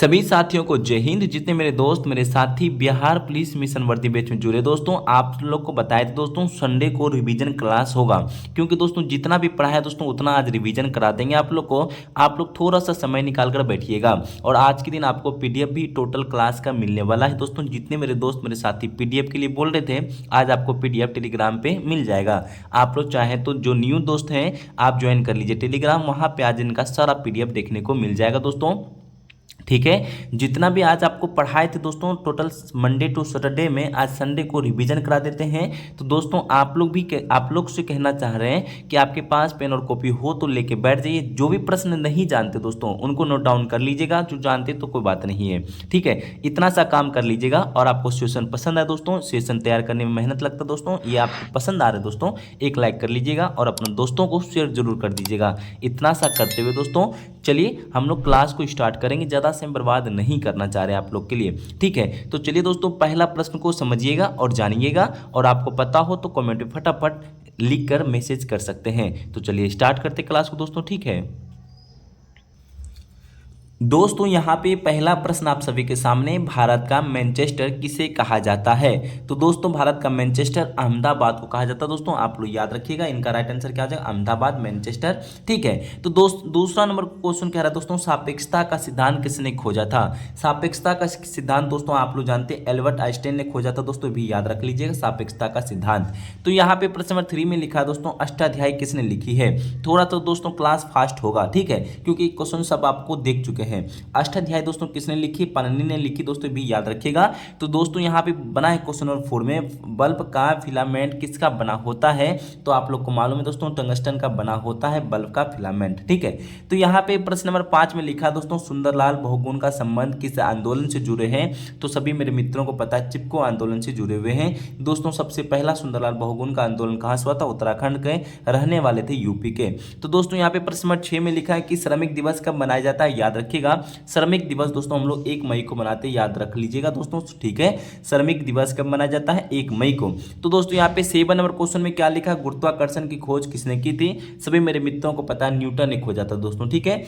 सभी साथियों को जय हिंद। जितने मेरे दोस्त मेरे साथी बिहार पुलिस मिशन वर्दी बैच में जुड़े दोस्तों, आप लोग को बताए थे दोस्तों संडे को रिवीजन क्लास होगा, क्योंकि दोस्तों जितना भी पढ़ा है दोस्तों उतना आज रिवीजन करा देंगे आप लोग को। आप लोग थोड़ा सा समय निकाल कर बैठिएगा और आज के दिन आपको पीडीएफ भी टोटल क्लास का मिलने वाला है दोस्तों। जितने मेरे दोस्त मेरे साथी पीडीएफ के लिए बोल रहे थे, आज आपको पीडीएफ टेलीग्राम पे मिल जाएगा। आप लोग चाहें तो जो न्यू दोस्त हैं आप ज्वाइन कर लीजिए टेलीग्राम, वहाँ पे आज इनका सारा पीडीएफ देखने को मिल जाएगा दोस्तों। ठीक है, जितना भी आज आपको पढ़ाए थे दोस्तों टोटल मंडे टू सैटरडे में, आज संडे को रिवीजन करा देते हैं। तो दोस्तों आप लोग से कहना चाह रहे हैं कि आपके पास पेन और कॉपी हो तो लेके बैठ जाइए। जो भी प्रश्न नहीं जानते दोस्तों उनको नोट डाउन कर लीजिएगा, जो जानते तो कोई बात नहीं है। ठीक है, इतना सा काम कर लीजिएगा। और आपको सेशन पसंद आए दोस्तों, सेशन तैयार करने में मेहनत लगता है दोस्तों, ये आपको पसंद आ रहा है दोस्तों, एक लाइक कर लीजिएगा और अपने दोस्तों को शेयर जरूर कर दीजिएगा। इतना सा करते हुए दोस्तों चलिए हम लोग क्लास को स्टार्ट करेंगे। ज़्यादा समय बर्बाद नहीं करना चाह रहे आप लोग के लिए। ठीक है, तो चलिए दोस्तों पहला प्रश्न को समझिएगा और जानिएगा, और आपको पता हो तो कमेंट में फटाफट लिख कर मैसेज कर सकते हैं। तो चलिए स्टार्ट करते क्लास को दोस्तों। ठीक है दोस्तों, यहाँ पे पहला प्रश्न आप सभी के सामने, भारत का मैनचेस्टर किसे कहा जाता है? तो दोस्तों भारत का मैनचेस्टर अहमदाबाद को कहा जाता है दोस्तों। आप लोग याद रखिएगा, इनका राइट आंसर क्या हो जाएगा? अहमदाबाद, मैनचेस्टर। ठीक है, तो दूसरा नंबर क्वेश्चन कह रहा है दोस्तों, सापेक्षता का सिद्धांत किसने खोजा था? सापेक्षता का सिद्धांत दोस्तों आप लोग जानते हैं एल्बर्ट आइंस्टाइन ने खोजा था दोस्तों, भी याद रख लीजिएगा सापेक्षता का सिद्धांत। तो यहाँ पे प्रश्न नंबर 3 में लिखा है दोस्तों, अष्टाध्यायी किसने लिखी है? थोड़ा तो दोस्तों क्लास फास्ट होगा, ठीक है, क्योंकि क्वेश्चन सब आपको देख चुके हैं। अष्टाध्यायी दोस्तों किसने लिखी? पाणिनि ने लिखी दोस्तों, भी याद रखिएगा। तो दोस्तों यहाँ पे बना है क्वेश्चन नंबर 4 में, बल्ब का फिलामेंट किसका बना होता है? तो आप लोग को मालूम है दोस्तों टंगस्टन का बना होता है बल्ब का फिलामेंट। ठीक है, तो यहाँ पे प्रश्न नंबर 5 में लिखा दोस्तों, सुंदरलाल बहुगुण का संबंध किस आंदोलन से जुड़े हैं? तो सभी मेरे मित्रों को पता है चिपको आंदोलन से जुड़े हुए हैं दोस्तों। सबसे पहला सुंदरलाल बहुगुण का आंदोलन कहाँ से हुआ था? उत्तराखंड के रहने वाले थे, यूपी के। तो दोस्तों यहाँ पे प्रश्न नंबर 6 में लिखा है कि श्रमिक दिवस कब मनाया जाता है? याद रखिएगा, श्रमिक दिवस दोस्तों हम लोग 1 मई को मनाते हैं, याद रख लीजिएगा दोस्तों। ठीक है, श्रमिक दिवस कब मनाया जाता है? 1 मई को। तो दोस्तों यहाँ पे 7 नंबर क्वेश्चन में क्या लिखा? गुरुत्वाकर्षण की खोज किसने की थी? सभी मेरे मित्रों को पता है न्यूटन ने खोजा था दोस्तों। ठीक है,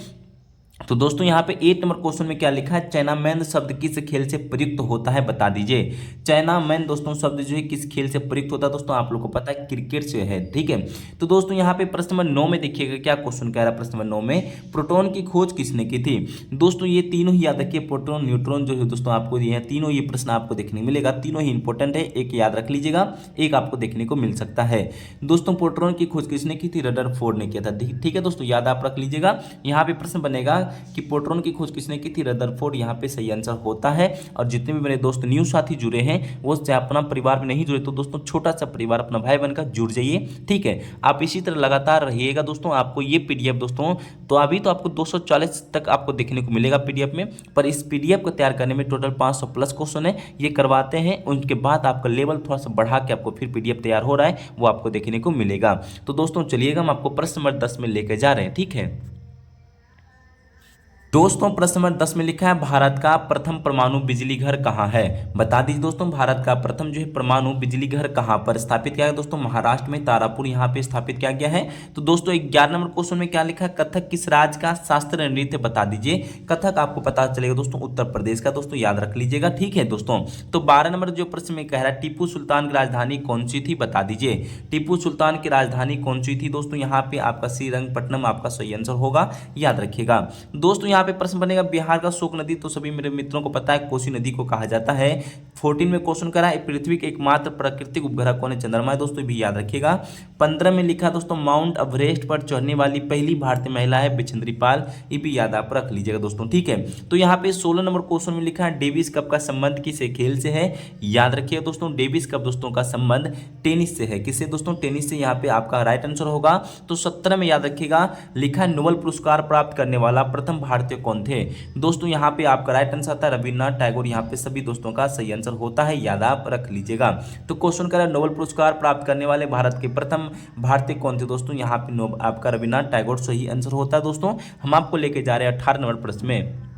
तो दोस्तों यहाँ पे 8 नंबर क्वेश्चन में क्या लिखा है? चाइनामैन शब्द किस खेल से प्रयुक्त होता है? बता दीजिए। चाइनामैन दोस्तों शब्द जो है किस खेल से प्रयुक्त होता है दोस्तों? आप लोग को पता है क्रिकेट से है। ठीक है, तो दोस्तों यहाँ पे प्रश्न नंबर 9 में देखिएगा क्या क्वेश्चन कह रहा है। प्रश्न नंबर 9 में प्रोटॉन की खोज किसने की थी? दोस्तों ये तीनों ही याद रखिए, प्रोटॉन न्यूट्रॉन जो है दोस्तों आपको ये तीनों ये प्रश्न आपको देखने मिलेगा, तीनों ही इंपॉर्टेंट है, एक याद रख लीजिएगा, एक आपको देखने को मिल सकता है दोस्तों। प्रोटॉन की खोज किसने की थी? रदरफोर्ड ने किया था। ठीक है दोस्तों, याद आप रख लीजिएगा। यहाँ पे प्रश्न बनेगा कि प्रोटॉन की खोज किसने की थी? रदरफोर्ड, यहाँ पे सही आंसर होता है। और जितने भी मेरे दोस्त न्यू साथी जुड़े हैं वो चाहे अपना परिवार में नहीं जुड़े तो दोस्तों छोटा सा परिवार अपना भाई बनकर जुड़ जाइए। ठीक है, आप इसी तरह लगातार रहिएगा दोस्तों। आपको ये पीडीएफ दोस्तों तो अभी तो आपको 240 तक आपको देखने को मिलेगा पीडीएफ में, पर इस पीडीएफ को तैयार करने में टोटल 500 प्लस क्वेश्चन है, ये करवाते हैं। उनके बाद आपका लेवल थोड़ा सा बढ़ा के आपको फिर पीडीएफ तैयार हो रहा है, वो आपको देखने को मिलेगा। तो दोस्तों चलिएगा हम आपको प्रश्न नंबर 10 में लेकर जा रहे हैं। ठीक है दोस्तों, प्रश्न नंबर 10 में लिखा है, भारत का प्रथम परमाणु बिजली घर कहाँ है? बता दीजिए दोस्तों, भारत का प्रथम जो है परमाणु बिजली घर कहाँ पर स्थापित किया गया दोस्तों? महाराष्ट्र में तारापुर यहाँ पे स्थापित किया गया है। तो दोस्तों 11 नंबर क्वेश्चन में क्या लिखा है? कथक किस राज्य का शास्त्रीय नृत्य? बता दीजिए। कथक आपको पता चलेगा दोस्तों उत्तर प्रदेश का दोस्तों, याद रख लीजिएगा। ठीक है दोस्तों, तो 12 नंबर जो प्रश्न में कह रहा है, टीपू सुल्तान की राजधानी कौन सी थी? बता दीजिए। टीपू सुल्तान की राजधानी कौन सी थी दोस्तों? यहाँ पे आपका श्रीरंगपट्टनम आपका सही आंसर होगा, याद रखिएगा दोस्तों। यहाँ पे प्रश्न बनेगा, बिहार का शोक नदी तो सभी मेरे मित्रों को पता है कोसी नदी को कहा जाता है। 14 में क्वेश्चन करा है, पृथ्वी के एकमात्र प्राकृतिक उपग्रह कौन है? चंद्रमा है दोस्तों, भी याद रखिएगा। 15 में लिखा दोस्तों, माउंट एवरेस्ट पर चढ़ने वाली पहली भारतीय महिला है बिछेंद्री पाल, ये भी याद आप रख लीजिएगा दोस्तों। ठीक है, तो यहाँ पे 16 नंबर क्वेश्चन में लिखा है, डेविस कप का संबंध किस खेल से है? याद रखिएगा दोस्तों, डेविस कप दोस्तों का संबंध टेनिस से है। किससे दोस्तों? टेनिस से, यहाँ पे आपका राइट आंसर होगा। तो 17 में याद रखिएगा, लिखा नोबेल पुरस्कार प्राप्त करने वाला प्रथम भारतीय कौन थे? दोस्तों यहाँ पे आपका राइट आंसर आता है रविन्द्रनाथ टैगोर, यहाँ पे सभी दोस्तों का सही आंसर होता है, याद आप रख लीजिएगा। तो क्वेश्चन करा नोबेल पुरस्कार प्राप्त करने वाले भारत के प्रथम भारतीय कौन थे दोस्तों? यहाँ पे आपका रविन्द्रनाथ टैगोर सही आंसर होता है दोस्तों। हम आपको लेके जा रहे हैं 18 नंबर प्रश्न में।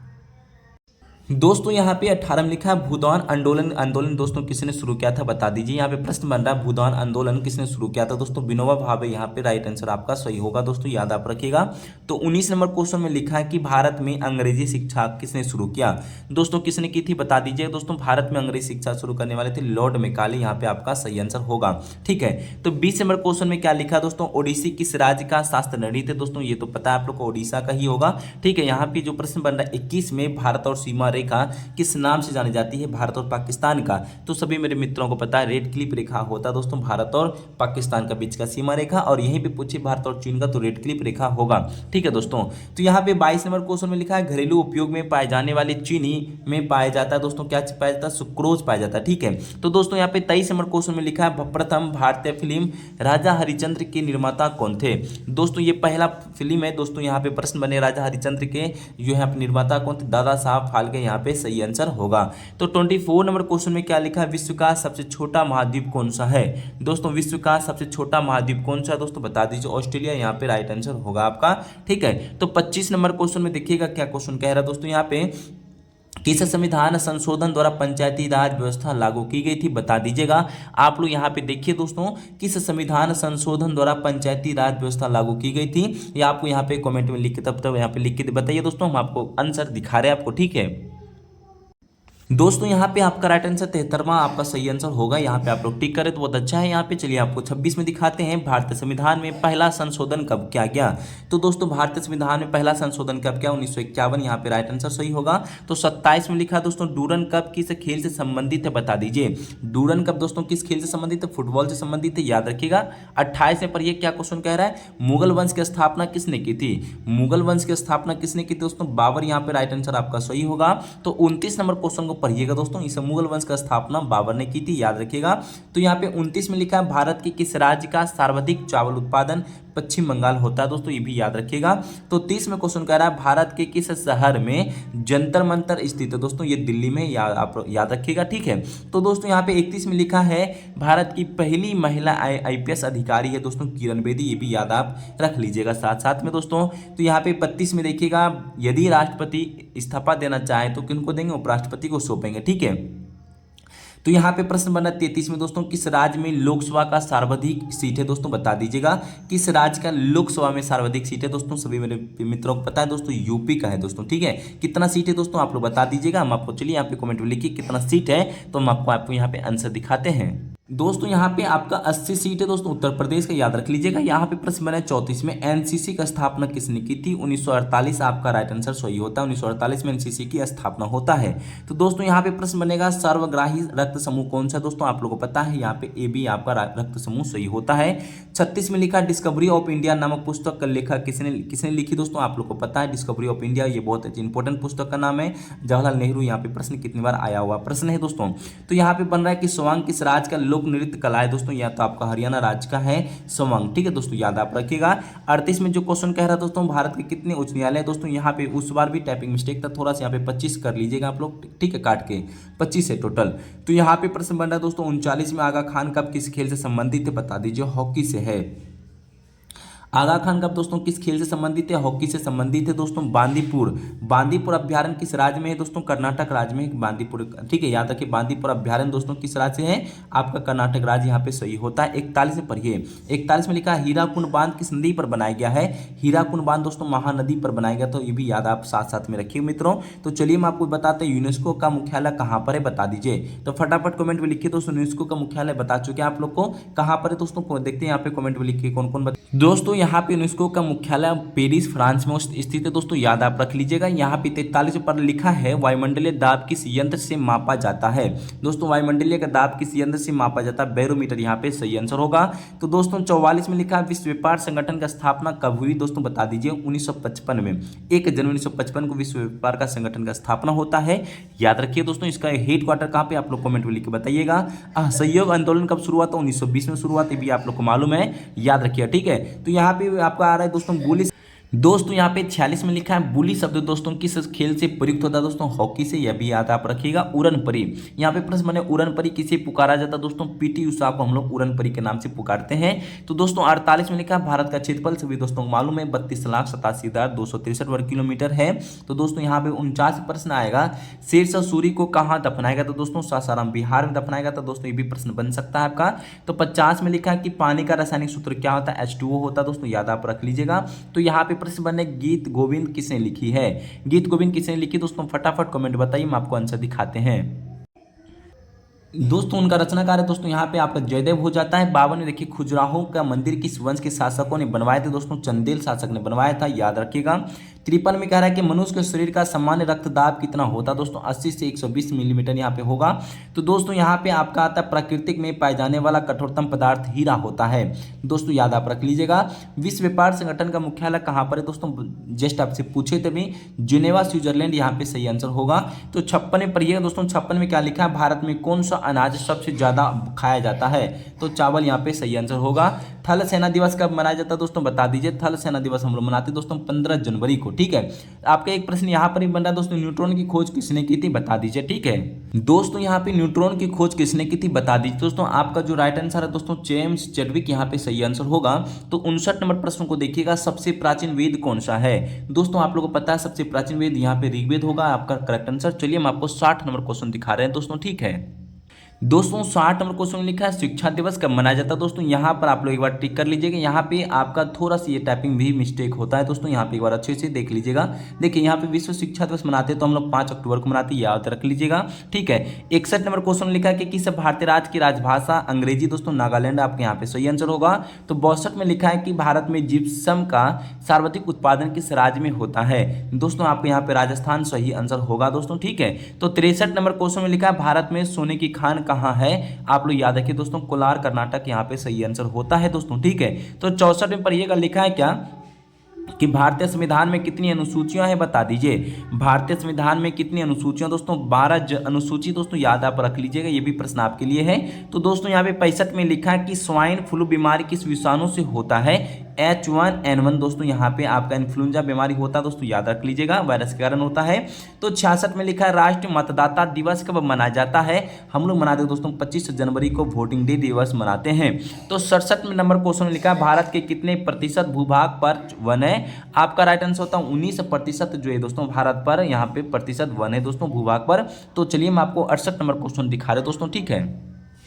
दोस्तों यहाँ पे 18 में लिखा है भूदान आंदोलन। आंदोलन दोस्तों किसने शुरू किया था बता दीजिए। यहाँ पे प्रश्न बन रहा है भूदान आंदोलन किसने शुरू किया था। दोस्तों विनोबा भावे यहाँ पे राइट आंसर आपका सही होगा दोस्तों, याद आप रखिएगा। तो 19 नंबर क्वेश्चन में लिखा है कि भारत में अंग्रेजी शिक्षा किसने शुरू किया। दोस्तों किसने की थी बता दीजिए। दोस्तों भारत में अंग्रेजी शिक्षा शुरू करने वाले थे लॉर्ड मैकाले, यहाँ पे आपका सही आंसर होगा। ठीक है, तो 20 नंबर क्वेश्चन में क्या लिखा दोस्तों, ओडिसी किस राज्य का शास्त्र नृत्य थे। दोस्तों ये तो पता है आप लोग को, ओडिशा का ही होगा। ठीक है, यहाँ पे जो प्रश्न बन रहा है 21 में भारत और सीमा रेखा किस नाम से जानी जाती है, भारत और पाकिस्तान का। तो सभी मेरे मित्रों को पता है रेड क्लिप रेखा होता है दोस्तों भारत और पाकिस्तान का बीच का सीमा रेखा, और यहीं पे पूछे भारत और चीन का तो रेड क्लिप रेखा होगा। ठीक है दोस्तों, तो यहाँ पे 22 नंबर क्वेश्चन में लिखा है घरेलू उपयोग में पाए जाने वाले चीनी में पाया जाता है दोस्तों, क्या पाया जाता है, सुक्रोज पाया जाता है। ठीक है, तो दोस्तों यहाँ पे 23 नंबर क्वेश्चन में लिखा है प्रथम भारतीय फिल्म राजा हरिश्चंद्र के निर्माता कौन थे। दोस्तों ये पहला फिल्म है दोस्तों, यहाँ पे प्रश्न बने राजा हरिश्चंद्र के जो है निर्माता कौन थे, दादा साहब फाल्के, यहाँ पे सही आंसर होगा। तो 24 नंबर क्वेश्चन में क्या लिखा है, विश्व का सबसे छोटा महाद्वीप कौन सा है। दोस्तों विश्व का सबसे छोटा महाद्वीप कौन सा है दोस्तों बता दीजिए, ऑस्ट्रेलिया, यहाँ पे राइट आंसर होगा आपका। ठीक है, तो 25 नंबर क्वेश्चन में देखिएगा क्या क्वेश्चन कह रहा है दोस्तों, यहाँ पे किस संविधान संशोधन द्वारा पंचायती राज व्यवस्था लागू की गई थी बता दीजिएगा। आप लोग यहाँ पे देखिए दोस्तों, किस संविधान संशोधन द्वारा पंचायती राज व्यवस्था लागू की गई थी, या आपको यहाँ पे कमेंट में लिख के तब यहाँ पे लिख के बताइए दोस्तों, हम आपको आंसर दिखा रहे हैं आपको। ठीक है दोस्तों, यहाँ पे आपका राइट आंसर 73वां आपका सही आंसर होगा। यहाँ पे आप लोग टिक करें तो बहुत अच्छा है। यहाँ पे चलिए आपको 26 में दिखाते हैं भारतीय संविधान में पहला संशोधन कब किया गया। तो दोस्तों भारतीय संविधान में पहला संशोधन कब किया, 1951, यहाँ पे राइट आंसर सही होगा। तो 27 में लिखा दोस्तों डूरन कप किस खेल से संबंधित है बता दीजिए। डूरन कप दोस्तों किस खेल से संबंधित है, फुटबॉल से संबंधित है, याद रखिएगा। 28 में पढ़िए क्या क्वेश्चन कह रहा है, मुगल वंश की स्थापना किसने की थी। मुगल वंश की स्थापना किसने की थी दोस्तों, बाबर, यहाँ पे राइट आंसर आपका सही होगा। तो 29 नंबर क्वेश्चन को पढ़िएगा दोस्तों, इस मुगल वंश का स्थापना बाबर ने की थी, याद रखिएगा। तो यहाँ पे 29 में लिखा है भारत के किस राज्य का सर्वाधिक चावल उत्पादन पश्चिम बंगाल होता है दोस्तों, ये भी याद रखिएगा। तो 30 में क्वेश्चन कह रहा है भारत के किस शहर में जंतर मंतर स्थित है दोस्तों, ये दिल्ली में, आप याद रखिएगा। ठीक है, तो दोस्तों यहाँ पे 31 में लिखा है भारत की पहली महिला IPS अधिकारी है दोस्तों किरण बेदी, ये भी याद आप रख लीजिएगा साथ साथ में दोस्तों। तो यहाँ पे 32 में देखिएगा यदि राष्ट्रपति इस्तीफा देना चाहे तो किनको देंगे, उपराष्ट्रपति को सौंपेंगे। ठीक है, तो यहाँ पे प्रश्न बना 33 में दोस्तों, किस राज्य में लोकसभा का सर्वाधिक सीट है दोस्तों बता दीजिएगा। किस राज्य का लोकसभा में सर्वाधिक सीट है दोस्तों, सभी मेरे मित्रों को पता है दोस्तों, यूपी का है दोस्तों। ठीक है, कितना सीट है दोस्तों आप लोग बता दीजिएगा, हम आपको चलिए यहाँ पे कमेंट में लिखिए कितना सीट है, तो हम आपको यहाँ पे आंसर दिखाते हैं। दोस्तों यहाँ पे आपका 80 सीट है दोस्तों उत्तर प्रदेश का, याद रख लीजिएगा। यहाँ पे प्रश्न बना है 34 में एनसीसी का स्थापना किसने की थी, 1948 आपका राइट आंसर सही होता है। 1948 में एनसीसी की स्थापना होता है। तो दोस्तों यहाँ पे प्रश्न बनेगा सर्वग्राही रक्त समूह कौन सा दोस्तों, आप लोगों को पता है, यहाँ पे ए बी आपका रक्त समूह सही होता है। 36 में लिखा डिस्कवरी ऑफ इंडिया नामक पुस्तक का लेखक किसने लिखी दोस्तों, आप लोग को पता है डिस्कवरी ऑफ इंडिया, ये बहुत इंपॉर्टेंट पुस्तक का नाम है, जवाहरलाल नेहरू। यहाँ पे प्रश्न कितनी बार आया हुआ प्रश्न है दोस्तों। तो यहाँ पे बन रहा है कि सवांग किस राज्य का लोक नृत्य कला है दोस्तों, या तो आपका हरियाणा राज्य का है सवांग। ठीक है दोस्तों, याद आप रखिएगा। 38 में जो क्वेश्चन कह रहा है दोस्तों भारत के कितने उच्च न्यायालय दोस्तों, यहाँ पे उस बार भी टाइपिंग मिस्टेक था थोड़ा सा, यहाँ पे 25 कर लीजिएगा आप लोग। ठीक है, काट के 25 है टोटल। तो यहाँ पे प्रश्न बन रहा है दोस्तों 39 में आगा खान कब किस खेल से संबंधित है बता दीजिए, हॉकी से है। आगा खान कब दोस्तों किस खेल से संबंधित है, हॉकी से संबंधित है दोस्तों। बांदीपुर, बांदीपुर अभ्यारण्य किस राज्य में है दोस्तों, कर्नाटक राज्य में बांदीपुर। ठीक है, याद रखिए बांदीपुर अभ्यारण्य दोस्तों किस राज्य से है, आपका कर्नाटक राज्य, यहाँ पे सही होता है। 41 में पढ़िए, 41 में लिखा है हीराकुंड बांध किस नदी पर बनाया गया है। हीराकुंड बांध दोस्तों महानदी पर बनाया गया, तो ये भी याद आप साथ साथ में रखिए मित्रों। तो चलिए हम आपको बताते हैं यूनेस्को का मुख्यालय कहाँ पर है बता दीजिए। तो फटाफट कमेंट में लिखिए दोस्तों, यूनेस्को का मुख्यालय बता चुके हैं आप लोग को, कहाँ पर है दोस्तों, देखते हैं यहाँ पे कमेंट में लिखिए कौन कौन दोस्तों। यहाँ पे यूनेस्को का मुख्यालय पेरिस फ्रांस में स्थित है दोस्तों, याद आप रख लीजिएगा। यहाँ पे 43 पर लिखा है वायुमंडलीय दाब किस यंत्र से मापा जाता है दोस्तों, वायुमंडलीय का दाब किस यंत्र से मापा जाता है, बैरोमीटर, यहाँ पे सही आंसर होगा। तो दोस्तों 44 में लिखा है विश्व व्यापार संगठन का स्थापना कब हुई दोस्तों बता दीजिए, 1955 में, 1 जनवरी 1955 को विश्व व्यापार का संगठन का स्थापना होता है, याद रखिए दोस्तों। इसका हेड क्वार्टर कहाँ पे, आप लोग कमेंट में लिख के बताइएगा। सहयोग आंदोलन कब शुरू हुआ था, 1920 में शुरू हुआ था, भी आप लोग को मालूम है, याद रखिए। ठीक है, तो यहाँ पे आपका आ रहा है दोस्तों दोस्तों यहाँ पे 46 में लिखा है बुली शब्द दोस्तों किस खेल से प्रयुक्त होता है दोस्तों, हॉकी से, यह भी याद आप रखिएगा। उड़न परी, यहाँ पे प्रश्न बने उड़न परी किसे पुकारा जाता है दोस्तों, पीटी उषा को हम लोग उड़न परी के नाम से पुकारते हैं। तो दोस्तों 48 में लिखा है भारत का क्षेत्रफल सभी दोस्तों को मालूम है 32,87,263 वर्ग किलोमीटर है। तो दोस्तों यहाँ पे 49 प्रश्न आएगा, शेरशाह सूरी को कहाँ दफनाया गया था दोस्तों, सासाराम बिहार में दफनाया गया था दोस्तों, ये भी प्रश्न बन सकता है आपका। तो 50 में लिखा है कि पानी का रासायनिक सूत्र क्या होता है, H2O होता है दोस्तों, याद आप रख लीजिएगा। तो यहाँ पे प्रश्न बने गीत गोविंद किसने लिखी है, गीत गोविंद किसने लिखी दोस्तों, फटाफट कमेंट बताइए, हम आपको आंसर दिखाते हैं। दोस्तों उनका रचनाकार है दोस्तों यहाँ पे आपका जयदेव हो जाता है। 52 में देखिए खजुराहो का मंदिर किस वंश के शासकों ने बनवाए थे दोस्तों, चंदेल शासक ने बनवाया था, याद रखिएगा। 53 में कह रहा है कि मनुष्य के शरीर का सामान्य रक्तदाब कितना होता है दोस्तों, 80 से 120 मिलीमीटर यहाँ पे होगा। तो दोस्तों यहाँ पे आपका आता है प्राकृतिक में पाए जाने वाला कठोरतम पदार्थ हीरा होता है दोस्तों, याद आप रख लीजिएगा। विश्व व्यापार संगठन का मुख्यालय कहाँ पर है दोस्तों, जस्ट आपसे पूछे थे भी, जिनेवा स्विट्जरलैंड यहाँ पे सही आंसर होगा। तो 56 में पढ़िएगा दोस्तों, 56 में क्या लिखा है, भारत में कौन सा अनाज सबसे ज्यादा खाया जाता है, तो चावल यहाँ पे सही आंसर होगा। थल सेना दिवस कब मनाया जाता है दोस्तों, बता दीजिए। थल सेना दिवस हम लोग मनाते हैं दोस्तों 15 जनवरी को, ठीक है। आपका एक प्रश्न यहाँ पर ही बन रहा है दोस्तों, न्यूट्रॉन की खोज किसने की थी, बता दीजिए, ठीक है। दोस्तों यहाँ पे न्यूट्रॉन की खोज किसने की थी, बता दीजिए दोस्तों। आपका जो राइट आंसर है दोस्तों जेम्स चैडविक यहाँ पे सही आंसर होगा। तो 59 नंबर प्रश्न को देखिएगा, सबसे प्राचीन वेद कौन सा है दोस्तों, आप लोगों को पता है सबसे प्राचीन वेद यहाँ पे ऋग्वेद होगा आपका करेक्ट आंसर। चलिए हम आपको 60 नंबर क्वेश्चन दिखा रहे हैं दोस्तों, ठीक है। दोस्तों 60 नंबर क्वेश्चन लिखा है शिक्षा दिवस कब मनाया जाता है दोस्तों, यहाँ पर आप लोग एक बार टिक कर लीजिएगा। यहाँ पे आपका थोड़ा सा ये टाइपिंग भी मिस्टेक होता है दोस्तों, यहाँ पे एक बार अच्छे से देख लीजिएगा। देखिए यहाँ पे विश्व शिक्षा दिवस मनाते हैं तो हम लोग 5 अक्टूबर को मनाते हैं, याद रख लीजिएगा, ठीक है। 61 नंबर क्वेश्चन लिखा है कि किस भारतीय राज्य की राजभाषा अंग्रेजी दोस्तों, नागालैंड आपके यहाँ पे सही आंसर होगा। तो 62 में लिखा है कि भारत में जिप्सम का सर्वाधिक उत्पादन किस राज्य में होता है दोस्तों, आपके यहाँ पे राजस्थान सही आंसर होगा दोस्तों, ठीक है। तो 63 नंबर क्वेश्चन में लिखा है भारत में सोने की खान कहाँ है, आप लोग याद रखिए दोस्तों, कोलार कर्नाटक यहाँ पे सही आंसर होता है दोस्तों, ठीक है। तो 64 में पढ़िएगा, लिखा है क्या कि भारतीय संविधान में कितनी अनुसूचियां हैं, बता दीजिए। भारतीय संविधान में कितनी अनुसूचियां दोस्तों, 12 अनुसूची दोस्तों, याद आप रख लीजिएगा, ये भी प्रश्न आपके लिए है। तो दोस्तों यहाँ पे 65 में लिखा है कि स्वाइन फ्लू बीमारी किस विषाणु से होता है, H1N1 दोस्तों, यहाँ पे आपका इन्फ्लुएंजा बीमारी होता है दोस्तों, याद रख लीजिएगा, वायरस के कारण होता है। तो 66 में लिखा है राष्ट्रीय मतदाता दिवस कब मनाया जाता है, हम लोग मनाते हैं दोस्तों 25 जनवरी को वोटिंग डे दिवस मनाते हैं। तो 67 में नंबर क्वेश्चन लिखा है भारत के कितने प्रतिशत भूभाग पर वन है, आपका राइट आंसर होता है 19% जो है दोस्तों, भारत पर यहाँ पे प्रतिशत वन है दोस्तों भूभाग पर। तो चलिए हम आपको 68 नंबर क्वेश्चन दिखा रहे दोस्तों, ठीक है।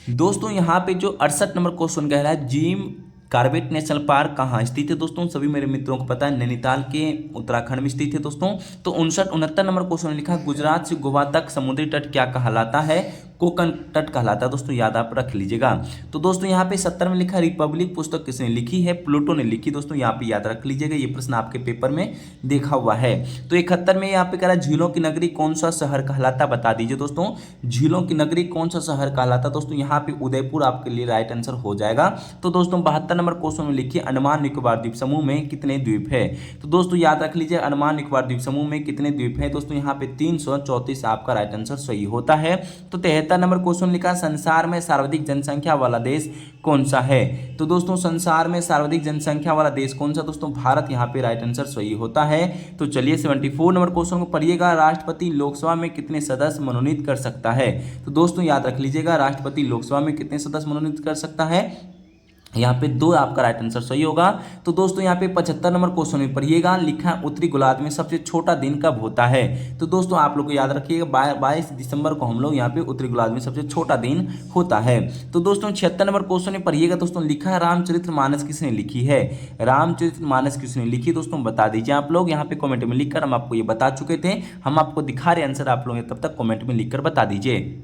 दोस्तों यहाँ पे जो 68 नंबर क्वेश्चन कह रहा है जिम कार्बेट नेशनल पार्क कहाँ स्थित है दोस्तों, सभी मेरे मित्रों को पता है नैनीताल के उत्तराखंड में स्थित है दोस्तों। तो 69 नंबर क्वेश्चन लिखा गुजरात से गोवा तक समुद्री तट क्या कहलाता है, कोकण तट कहलाता है दोस्तों, याद आप रख लीजिएगा। तो दोस्तों यहाँ पे 70 में लिखा रिपब्लिक पुस्तक किसने लिखी है, प्लूटो ने लिखी दोस्तों, यहाँ पे याद रख लीजिएगा, ये प्रश्न आपके पेपर में देखा हुआ है। तो 71 में यहाँ पे कह रहा है झीलों की नगरी कौन सा शहर कहलाता, बता दीजिए दोस्तों, झीलों की नगरी कौन सा शहर कहलाता दोस्तों, यहाँ पे उदयपुर आपके लिए राइट आंसर हो जाएगा। तो दोस्तों 72 नंबर क्वेश्चन में लिखिए अंडमान निकोबार द्वीप समूह में कितने द्वीप है, तो दोस्तों याद रख लीजिए अंडमान निकोबार द्वीप समूह में कितने द्वीप है दोस्तों, यहाँ पे 334 आपका राइट आंसर सही होता है। तो 73 नंबर क्वेश्चन लिखा संसार में सर्वाधिक जनसंख्या वाला देश कौन सा है, तो दोस्तों संसार में सर्वाधिक जनसंख्या वाला देश कौन सा दोस्तों, भारत यहाँ पे राइट आंसर सही होता है। तो चलिए 74 नंबर क्वेश्चन को पढ़िएगा, राष्ट्रपति लोकसभा में कितने सदस्य मनोनीत कर सकता है, तो दोस्तों याद रख लीजिएगा राष्ट्रपति लोकसभा में कितने सदस्य मनोनीत कर सकता है, यहाँ पे 2 आपका राइट आंसर सही होगा। तो दोस्तों यहाँ पे 75 नंबर क्वेश्चन में पढ़िएगा, लिखा है उत्तरी गोलार्ध में सबसे छोटा दिन कब होता है, तो दोस्तों आप लोग को याद रखिएगा 22 दिसंबर को हम लोग यहाँ पे उत्तरी गोलार्ध में सबसे छोटा दिन होता है। तो दोस्तों 76 नंबर क्वेश्चन में पढ़िएगा दोस्तों, लिखा है रामचरितमानस किसने लिखी है, रामचरितमानस किसने लिखी दोस्तों, बता दीजिए आप लोग, यहाँ पे कॉमेंट में लिखकर, हम आपको ये बता चुके थे, हम आपको दिखा रहे आंसर, आप लोग तब तक कॉमेंट में लिखकर बता दीजिए।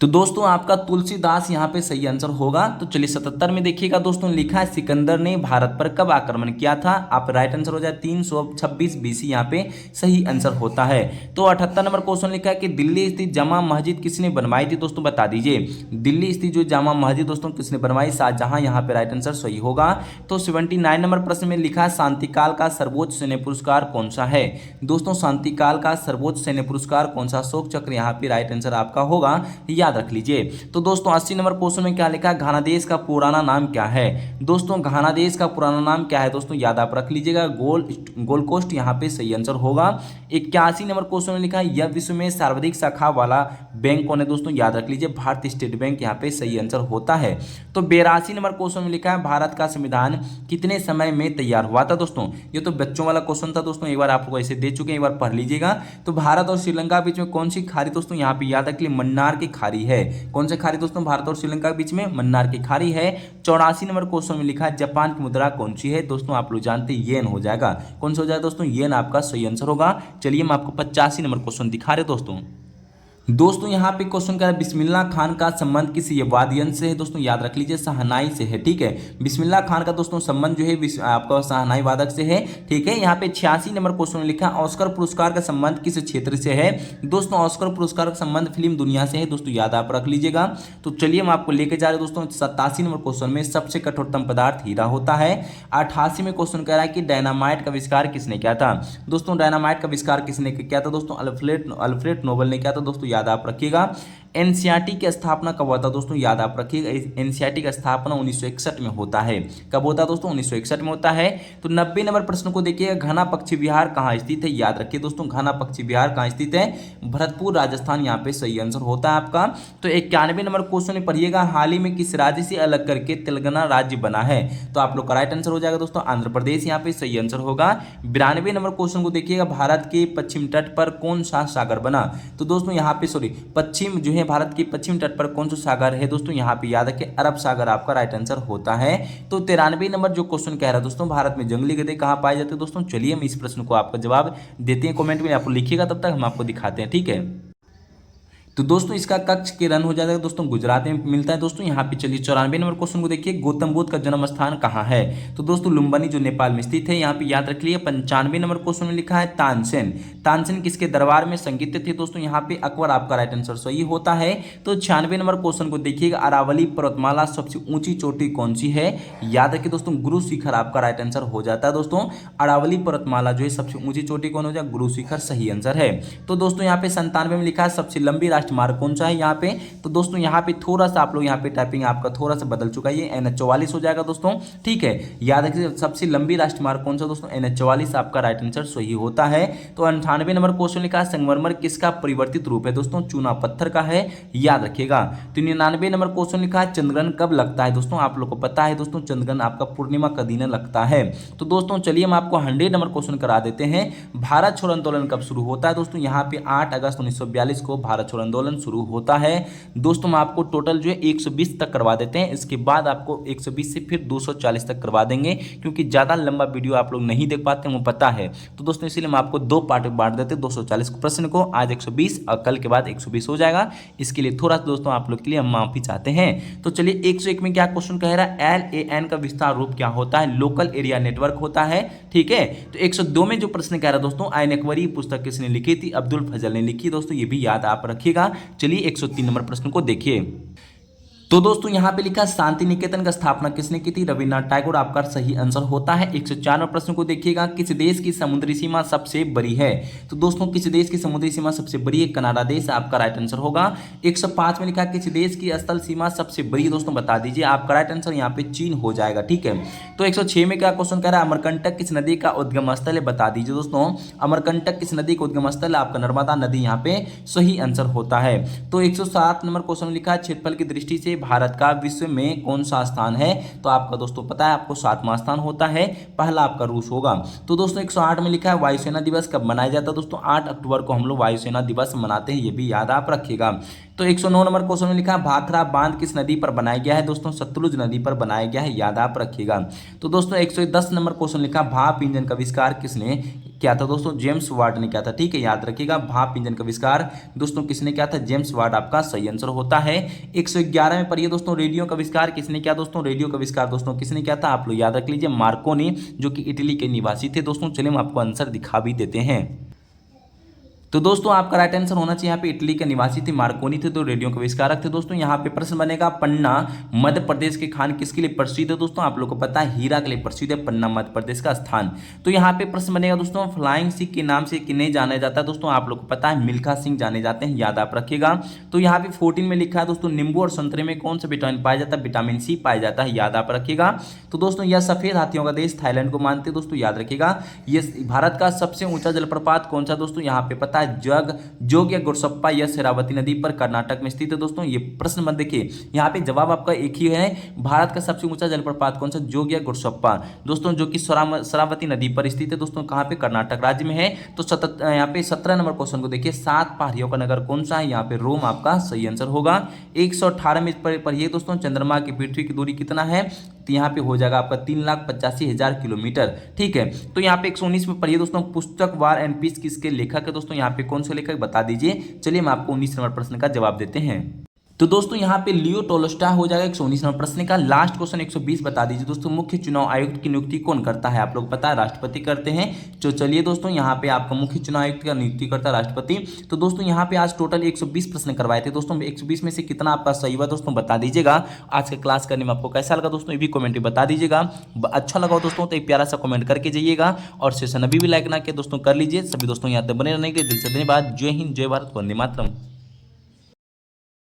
तो दोस्तों आपका तुलसीदास यहाँ पे सही आंसर होगा। तो चलिए 77 में देखिएगा दोस्तों, लिखा है सिकंदर ने भारत पर कब आक्रमण किया था, आप राइट आंसर हो जाए 326 BC, यहाँ पे सही आंसर होता है। तो 78 नंबर क्वेश्चन लिखा है कि दिल्ली स्थित जामा मस्जिद किसने बनवाई थी दोस्तों, बता दीजिए, दिल्ली स्थित जो जामा मस्जिद दोस्तों किसने बनवाई, शाहजहां, यहाँ पे राइट आंसर सही होगा। तो 79 नंबर प्रश्न में लिखा है शांतिकाल का सर्वोच्च सैन्य पुरस्कार कौन सा है, दोस्तों शांतिकाल का सर्वोच्च सैन्य पुरस्कार कौन सा, अशोक चक्र यहाँ पे राइट आंसर आपका होगा, याद रख लीजिए। तो दोस्तों 80 नंबर क्वेश्चन में क्या लिखा है, घाना देश का पुराना नाम क्या है। दोस्तों घाना देश का पुराना नाम क्या है दोस्तों, याद आप रख लीजिएगा, गोल्ड कोस्ट यहाँ पे सही आंसर होगा। 81 नंबर क्वेश्चन में लिखा है, यह विश्व में सर्वाधिक शाखा वाला बैंक कौन है दोस्तों, याद रख लीजिए, भारतीय स्टेट बैंक यहाँ पे सही आंसर होता है। तो 82 नंबर क्वेश्चन में लिखा है, भारत का संविधान कितने समय में तैयार हुआ था दोस्तों। ये तो बच्चों वाला क्वेश्चन था दोस्तों, एक बार आपको ऐसे दे चुके हैं, एक बार पढ़ लीजिएगा। तो भारत और श्रीलंका के बीच में कौन सी खाड़ी दोस्तों, यहाँ पे याद रख लीजिए, मन्नार की खाड़ी है। कौन सी खाड़ी दोस्तों, भारत और श्रीलंका के बीच में मन्नार की खाड़ी है। 84 नंबर क्वेश्चन में लिखा है, जापान की मुद्रा कौन सी है दोस्तों, आप लोग जानते हैं येन हो जाएगा। कौन सा हो जाएगा दोस्तों, येन आपका सही आंसर होगा। चलिए मैं आपको 85 नंबर क्वेश्चन दिखा रहे दोस्तों। दोस्तों यहाँ पे क्वेश्चन क्या है, बिस्मिल्लाह खान का संबंध किस वाद्ययंत्र से है दोस्तों, याद रख लीजिए, शहनाई से है। ठीक है, बिस्मिल्लाह खान का दोस्तों संबंध जो है आपका शहनाई वादक से है। ठीक है, यहाँ पे 86 नंबर क्वेश्चन में लिखा है, ऑस्कर पुरस्कार का संबंध किस क्षेत्र से है दोस्तों, ऑस्कर पुरस्कार का संबंध फिल्म दुनिया से है दोस्तों, याद आप रख लीजिएगा। तो चलिए हम आपको लेके जा रहे हैं दोस्तों 87 नंबर क्वेश्चन में, सबसे कठोरतम पदार्थ हीरा होता है। 88 में क्वेश्चन कह रहा है कि डायनामाइट का आविष्कार किसने किया था दोस्तों, डायनामाइट का आविष्कार किसने किया था दोस्तों, अल्फ्रेड नोबेल ने किया था दोस्तों, याद आप रखिएगा। एनसीईआरटी की स्थापना कब हुआ था दोस्तों, याद आप रखिएगा, एनसीईआरटी का स्थापना 1961 में होता है। कब होता है दोस्तों, 1961 में होता है। तो 90 नंबर प्रश्न को देखिएगा, घना पक्षी विहार कहाँ स्थित है, याद रखिए दोस्तों, घना पक्षी विहार कहाँ स्थित है, भरतपुर राजस्थान, यहाँ पे सही आंसर होता है आपका। तो 91 नंबर क्वेश्चन में पढ़िएगा, हाल ही में किस राज्य से अलग करके तेलंगाना राज्य बना है, तो आप लोग का राइट आंसर हो जाएगा दोस्तों आंध्र प्रदेश, यहाँ पे सही आंसर होगा। 92 नंबर क्वेश्चन को देखिएगा, भारत के पश्चिम तट पर कौन सा सागर बना, तो दोस्तों यहाँ पे पश्चिम जो है, भारत के पश्चिम तट पर कौन सा सागर है दोस्तों, यहाँ पे याद रखिए, अरब सागर आपका राइट आंसर होता है। तो 93 नंबर जो क्वेश्चन कह रहा है दोस्तों, भारत में जंगली गधे कहाँ पाए जाते हैं दोस्तों, चलिए हम इस प्रश्न को आपका जवाब देते हैं, कमेंट में आप लिखिएगा, तब तक हम आपको दिखाते हैं। ठीक है, तो दोस्तों इसका कक्ष के रन हो जाता है दोस्तों, गुजरात में मिलता है दोस्तों। यहाँ पे चलिए 94 नंबर क्वेश्चन को देखिए, गौतम बुद्ध का जन्म स्थान कहाँ है, तो दोस्तों लुम्बिनी जो नेपाल में स्थित है, यहाँ पे याद रख लिए। 95 नंबर क्वेश्चन में लिखा है, तानसेन, तानसेन किसके दरबार में संगीत थे दोस्तों, यहाँ पे अकबर आपका राइट आंसर सही होता है। तो 96 नंबर क्वेश्चन को देखिएगा, अरावली पर्वतमाला सबसे ऊंची चोटी कौन सी है, याद रखिए दोस्तों, गुरु शिखर आपका राइट आंसर हो जाता है दोस्तों। अरावली पर्वतमाला जो है सबसे ऊंची चोटी कौन हो जाए, गुरु शिखर सही आंसर है। तो दोस्तों यहाँ पे 97 में लिखा है, सबसे लंबी राष्ट्रमार्ग कौन सा है यहाँ पे, तो दोस्तों यहाँ पे थोड़ा सा आप लोग यहाँ पे टाइपिंग आपका थोड़ा सा बदल चुका है, ये NH44 हो जाएगा दोस्तों। ठीक है, याद रखिए सबसे लंबी राष्ट्रमार्ग कौन सा दोस्तों, NH44 आपका राइट आंसर सही होता है। तो 98 नंबर क्वेश्चन लिखा है, संगमरमर किसका परिवर्तित रूप है दोस्तों, चूना पत्थर का है, याद रखिएगा। तो 99 नंबर क्वेश्चन लिखा है, चंद्रग्रहण कब लगता है दोस्तों, आप लोग को पता है दोस्तों, चंद्रग्रहण आपका पूर्णिमा का दिन लगता है। तो दोस्तों चलिए हम आपको 100 नंबर क्वेश्चन करा देते हैं, भारत छोड़ो आंदोलन कब शुरू होता है दोस्तों, यहाँ पे 8 अगस्त 1942 को भारत छोड़ो आंदोलन शुरू होता है दोस्तों। हम आपको टोटल जो है 120 तक करवा देते हैं, इसके बाद आपको 120 से फिर 240 तक करवा देंगे, क्योंकि ज़्यादा लंबा वीडियो आप लोग नहीं देख पाते हैं, वो पता है। तो दोस्तों इसीलिए हम आपको 2 पार्ट में बांट देते हैं 240 प्रश्न को, आज 120 और कल के बाद 120 हो जाएगा। इसके लिए थोड़ा सा दोस्तों आप लोग के लिए हम माफी चाहते हैं। तो चलिए 101 में क्या क्वेश्चन कह रहा है, LAN का विस्तार रूप क्या होता है, लोकल एरिया नेटवर्क होता है। ठीक है, तो 102 में जो प्रश्न कह रहा है दोस्तों, आयन अकबरी पुस्तक किसने लिखी थी, अब्दुल फजल ने लिखी दोस्तों, ये भी याद आप रखिएगा। चलिए 103 नंबर प्रश्न को देखिए। तो दोस्तों यहाँ पे लिखा शांति निकेतन का स्थापना किसने की थी, रविन्द्रनाथ टैगोर आपका सही आंसर होता है। 104 प्रश्न को देखिएगा, किस देश की समुद्री सीमा सबसे बड़ी है, तो दोस्तों किस देश की समुद्री सीमा सबसे बड़ी है, कनाडा देश आपका राइट आंसर होगा। 105 में लिखा किस देश की स्थल सीमा सबसे बड़ी, दोस्तों बता दीजिए, आपका राइट आंसर यहाँ पे चीन हो जाएगा। ठीक है, तो 106 में क्या क्वेश्चन कह रहा है, अमरकंटक किस नदी का उद्गम स्थल है, बता दीजिए दोस्तों, अमरकंटक किस नदी का उद्गम स्थल है, आपका नर्मदा नदी यहाँ पे सही आंसर होता है। तो 107 नंबर क्वेश्चन लिखा है, क्षेत्रफल की दृष्टि से भारत का विश्व में कौन सा स्थान है, तो आपका दोस्तों पता है आपको 7वां स्थान होता है, पहला आपका रूस होगा। तो दोस्तों 108 में लिखा है, वायुसेना दिवस कब मनाया जाता है दोस्तों, 8 अक्टूबर को हम लोग वायुसेना दिवस मनाते हैं, ये भी याद आप रखिएगा। तो 109 नंबर क्वेश्चन में लिखा है, भाखड़ा बांध किस नदी पर बनाया गया है दोस्तों, सतलुज नदी पर बनाया गया है, याद आप रखिएगा। तो दोस्तों 110 नंबर क्वेश्चन लिखा, भाप इंजन का आविष्कार किसने किया था दोस्तों, जेम्स वाट ने किया था। ठीक है, याद रखिएगा, भाप इंजन का आविष्कार दोस्तों किसने किया था, जेम्स वाट आपका सही आंसर होता है। 111 में पढ़िए दोस्तों, रेडियो का आविष्कार किसने किया दोस्तों, रेडियो का आविष्कार दोस्तों किसने किया था, आप लोग याद रख लीजिए, मार्कोनी, जो कि इटली के निवासी थे दोस्तों। चलिए हम आपको आंसर दिखा भी देते हैं। तो दोस्तों आपका राइट आंसर होना चाहिए यहाँ पे इटली के निवासी थे, मार्कोनी थे, तो रेडियो के आविष्कारक थे। दोस्तों यहाँ पे प्रश्न बनेगा, पन्ना मध्य प्रदेश के खान किसके लिए प्रसिद्ध है? दोस्तों आप लोग को पता है हीरा के लिए प्रसिद्ध है पन्ना मध्य प्रदेश का स्थान। तो यहाँ पे प्रश्न बनेगा दोस्तों, फ्लाइंग सिख के नाम से किन्हें जाना जाता है? दोस्तों आप लोग को पता है मिल्खा सिंह जाने जाते हैं, याद आप रखिएगा। तो यहाँ पे 14 में लिखा है दोस्तों, नींबू और संतरे में कौन सा विटामिन पाया जाता है? विटामिन सी पाया जाता है, याद आप रखिएगा। तो दोस्तों यह सफेद हाथियों का देश थाईलैंड को मानते हैं, दोस्तों याद रखिएगा। ये भारत का सबसे ऊंचा जलप्रपात कौन सा? दोस्तों यहाँ पे पता है जोग या गुरसप्पा, यह शरावती नदी पर कर्नाटक में स्थित है। दोस्तों ये प्रश्न मत देखिए, यहाँ पे जवाब आपका एक ही है, भारत का सबसे ऊंचा जलप्रपात कौन सा? जोग या गुरसप्पा दोस्तों, जो कि शरावती नदी पर स्थित है। दोस्तों कहाँ पे? कर्नाटक राज्य में है। तो यहाँ पे 17 नंबर क्वेश्चन को देखिए, 7 पहाड़ियों का नगर कौन सा है? यहाँ पे रोम आपका सही आंसर होगा। 118 में पढ़िए दोस्तों, चंद्रमा की पृथ्वी की दूरी कितना है? तो यहाँ पे हो जाएगा आपका 3,85,000 किलोमीटर, ठीक है। तो यहाँ पे 119 में पढ़िए दोस्तों, पुस्तक वार एंड पीस किसके लेखक है? दोस्तों यहाँ पे कौन से लेखक बता दीजिए। चलिए हम आपको 19 नंबर प्रश्न का जवाब देते हैं। तो दोस्तों यहाँ पे लियो टोल्स्टॉय हो जाएगा 119 नंबर प्रश्न का। लास्ट क्वेश्चन 120 बता दीजिए दोस्तों, मुख्य चुनाव आयुक्त की नियुक्ति कौन करता है? आप लोग पता है राष्ट्रपति करते हैं। तो चलिए दोस्तों यहाँ पे आपका मुख्य चुनाव आयुक्त का नियुक्ति करता है राष्ट्रपति। तो दोस्तों यहाँ पे आज टोटल 120 प्रश्न करवाए थे दोस्तों, 120 में से कितना आपका सही हुआ दोस्तों बता दीजिएगा। आज का क्लास करने में आपको कैसा लगा दोस्तों, ये भी कमेंट में बता दीजिएगा। अच्छा लगा दोस्तों तो एक प्यारा सा कमेंट करके जाइएगा, और सेशन अभी भी लाइक ना किया दोस्तों कर लीजिए। सभी दोस्तों यहाँ तक बने रहने के लिए दिल से धन्यवाद। जय हिंद, जय भारत, वंदे मातरम।